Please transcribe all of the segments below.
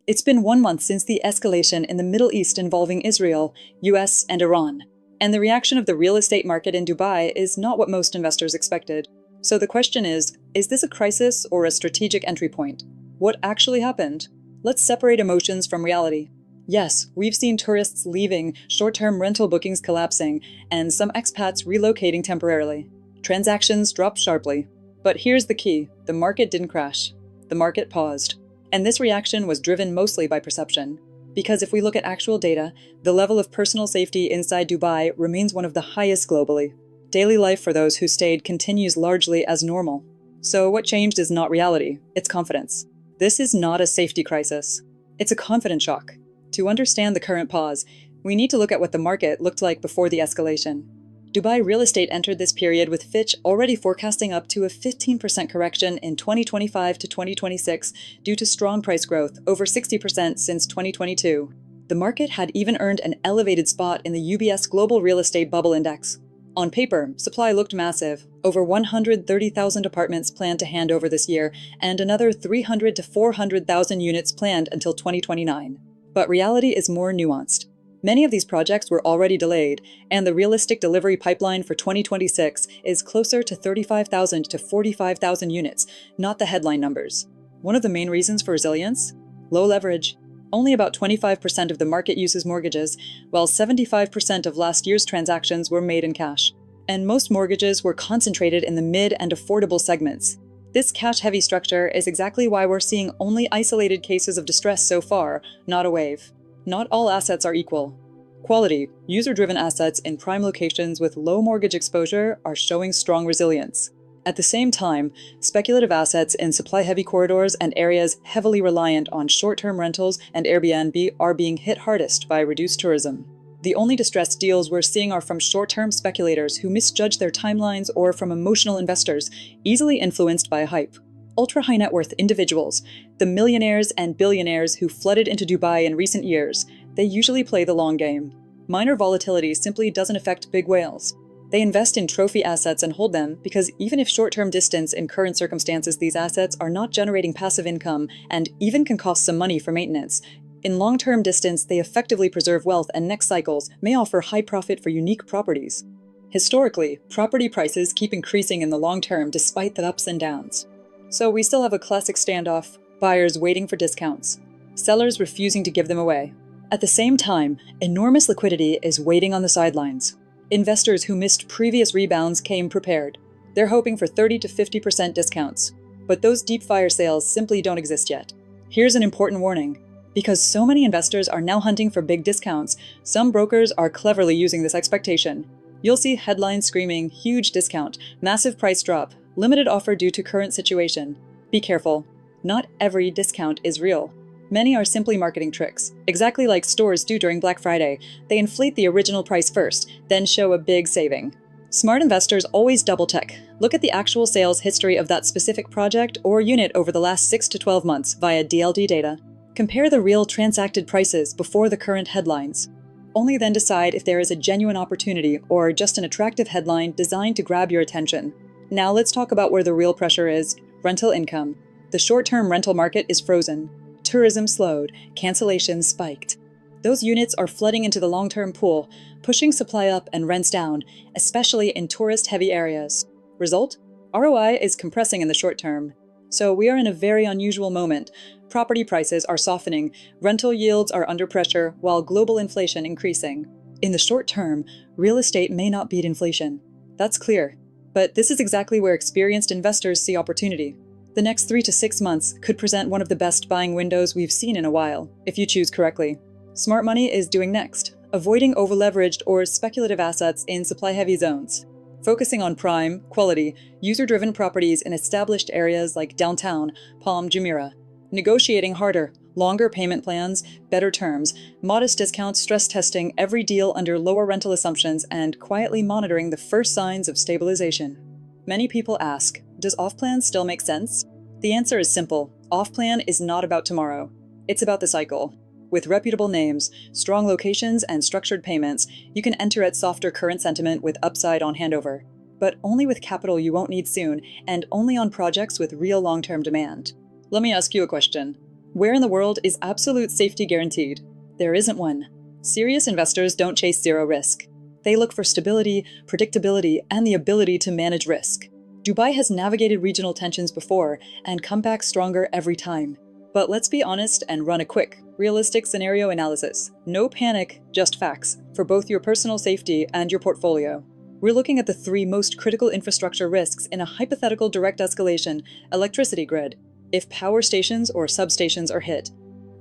It's been 1 month since the escalation in the Middle East involving Israel, US, and Iran. And the reaction of the real estate market in Dubai is not what most investors expected. So the question is this a crisis or a strategic entry point? What actually happened? Let's separate emotions from reality. Yes, we've seen tourists leaving, short-term rental bookings collapsing, and some expats relocating temporarily. Transactions dropped sharply. But here's the key: the market didn't crash. The market paused. And this reaction was driven mostly by perception. Because if we look at actual data, the level of personal safety inside Dubai remains one of the highest globally. Daily life for those who stayed continues largely as normal. So what changed is not reality, it's confidence. This is not a safety crisis. It's a confidence shock. To understand the current pause, we need to look at what the market looked like before the escalation. Dubai real estate entered this period with Fitch already forecasting up to a 15% correction in 2025 to 2026 due to strong price growth, over 60% since 2022. The market had even earned an elevated spot in the UBS Global Real Estate Bubble Index. On paper, supply looked massive, over 130,000 apartments planned to hand over this year, and another 300 to 400,000 units planned until 2029. But reality is more nuanced. Many of these projects were already delayed, and the realistic delivery pipeline for 2026 is closer to 35,000 to 45,000 units, not the headline numbers. One of the main reasons for resilience? Low leverage. Only about 25% of the market uses mortgages, while 75% of last year's transactions were made in cash. And most mortgages were concentrated in the mid and affordable segments. This cash-heavy structure is exactly why we're seeing only isolated cases of distress so far, not a wave. Not all assets are equal. Quality, user-driven assets in prime locations with low mortgage exposure are showing strong resilience. At the same time, speculative assets in supply-heavy corridors and areas heavily reliant on short-term rentals and Airbnb are being hit hardest by reduced tourism. The only distressed deals we're seeing are from short-term speculators who misjudge their timelines or from emotional investors, easily influenced by hype. Ultra-high net worth individuals, the millionaires and billionaires who flooded into Dubai in recent years, they usually play the long game. Minor volatility simply doesn't affect big whales. They invest in trophy assets and hold them because even if short-term distance in current circumstances, these assets are not generating passive income and even can cost some money for maintenance. In long-term distance, they effectively preserve wealth and next cycles may offer high profit for unique properties. Historically, property prices keep increasing in the long term despite the ups and downs. So we still have a classic standoff: buyers waiting for discounts, sellers refusing to give them away. At the same time, enormous liquidity is waiting on the sidelines. Investors who missed previous rebounds came prepared. They're hoping for 30 to 50% discounts. But those deep fire sales simply don't exist yet. Here's an important warning. Because so many investors are now hunting for big discounts, some brokers are cleverly using this expectation. You'll see headlines screaming huge discount, massive price drop, limited offer due to current situation. Be careful. Not every discount is real. Many are simply marketing tricks. Exactly like stores do during Black Friday, they inflate the original price first, then show a big saving. Smart investors always double-check. Look at the actual sales history of that specific project or unit over the last 6 to 12 months via DLD data. Compare the real transacted prices before the current headlines. Only then decide if there is a genuine opportunity or just an attractive headline designed to grab your attention. Now let's talk about where the real pressure is: rental income. The short-term rental market is frozen. Tourism slowed, cancellations spiked. Those units are flooding into the long-term pool, pushing supply up and rents down, especially in tourist-heavy areas. Result? ROI is compressing in the short term. So we are in a very unusual moment. Property prices are softening, rental yields are under pressure, while global inflation increasing. In the short term, real estate may not beat inflation. That's clear. But this is exactly where experienced investors see opportunity. The next 3 to 6 months could present one of the best buying windows we've seen in a while, if you choose correctly. Smart money is doing next, avoiding over-leveraged or speculative assets in supply-heavy zones. Focusing on prime, quality, user-driven properties in established areas like downtown, Palm Jumeirah. Negotiating harder, longer payment plans, better terms, modest discounts, stress testing every deal under lower rental assumptions, and quietly monitoring the first signs of stabilization. Many people ask, does off-plan still make sense? The answer is simple. Off-plan is not about tomorrow. It's about the cycle. With reputable names, strong locations, and structured payments, you can enter at softer current sentiment with upside on handover. But only with capital you won't need soon, and only on projects with real long-term demand. Let me ask you a question. Where in the world is absolute safety guaranteed? There isn't one. Serious investors don't chase zero risk. They look for stability, predictability, and the ability to manage risk. Dubai has navigated regional tensions before and come back stronger every time. But let's be honest and run a quick, realistic scenario analysis. No panic, just facts, for both your personal safety and your portfolio. We're looking at the 3 most critical infrastructure risks in a hypothetical direct escalation electricity grid, if power stations or substations are hit.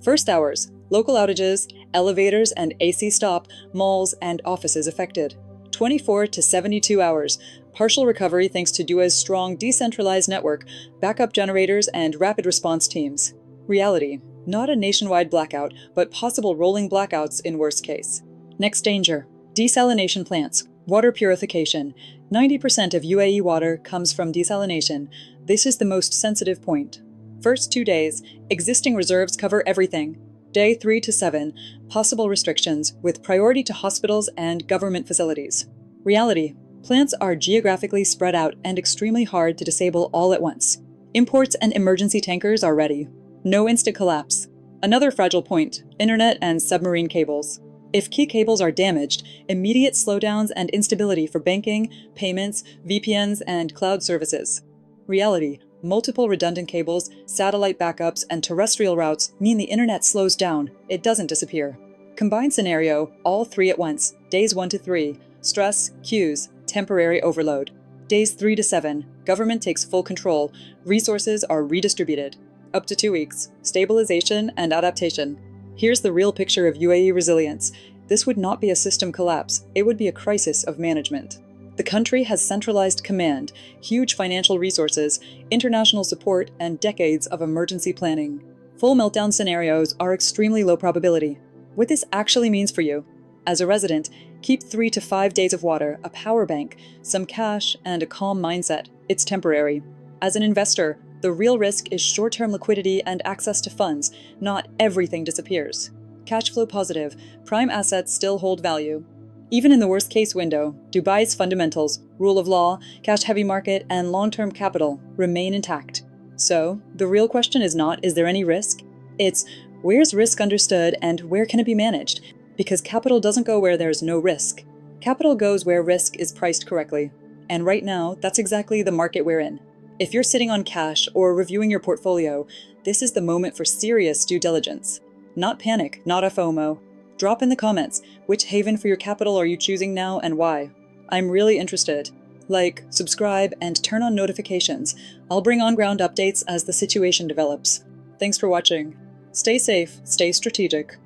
First hours, local outages, elevators and AC stop, malls and offices affected. 24 to 72 hours, partial recovery thanks to DUA's strong decentralized network, backup generators and rapid response teams. Reality, not a nationwide blackout, but possible rolling blackouts in worst case. Next danger, desalination plants, water purification. 90% of UAE water comes from desalination. This is the most sensitive point. First 2 days, existing reserves cover everything. Day 3 to 7, possible restrictions with priority to hospitals and government facilities. Reality, plants are geographically spread out and extremely hard to disable all at once. Imports and emergency tankers are ready. No instant collapse. Another fragile point, internet and submarine cables. If key cables are damaged, immediate slowdowns and instability for banking, payments, VPNs, and cloud services. Reality, multiple redundant cables, satellite backups, and terrestrial routes mean the internet slows down, it doesn't disappear. Combined scenario, all 3 at once, days 1 to 3, stress, queues, temporary overload. Days 3 to 7, government takes full control, resources are redistributed. Up to 2 weeks, stabilization and adaptation. Here's the real picture of UAE resilience. This would not be a system collapse, it would be a crisis of management. The country has centralized command, huge financial resources, international support, and decades of emergency planning. Full meltdown scenarios are extremely low probability. What this actually means for you. As a resident, keep 3 to 5 days of water, a power bank, some cash, and a calm mindset. It's temporary. As an investor, the real risk is short-term liquidity and access to funds, not everything disappears. Cash flow positive, prime assets still hold value. Even in the worst-case window, Dubai's fundamentals, rule of law, cash-heavy market, and long-term capital remain intact. So, the real question is not, is there any risk? It's, where's risk understood and where can it be managed? Because capital doesn't go where there's no risk. Capital goes where risk is priced correctly. And right now, that's exactly the market we're in. If you're sitting on cash or reviewing your portfolio, this is the moment for serious due diligence. Not panic, not a FOMO. Drop in the comments, which haven for your capital are you choosing now and why? I'm really interested. Like, subscribe, and turn on notifications. I'll bring on-ground updates as the situation develops. Thanks for watching. Stay safe, stay strategic.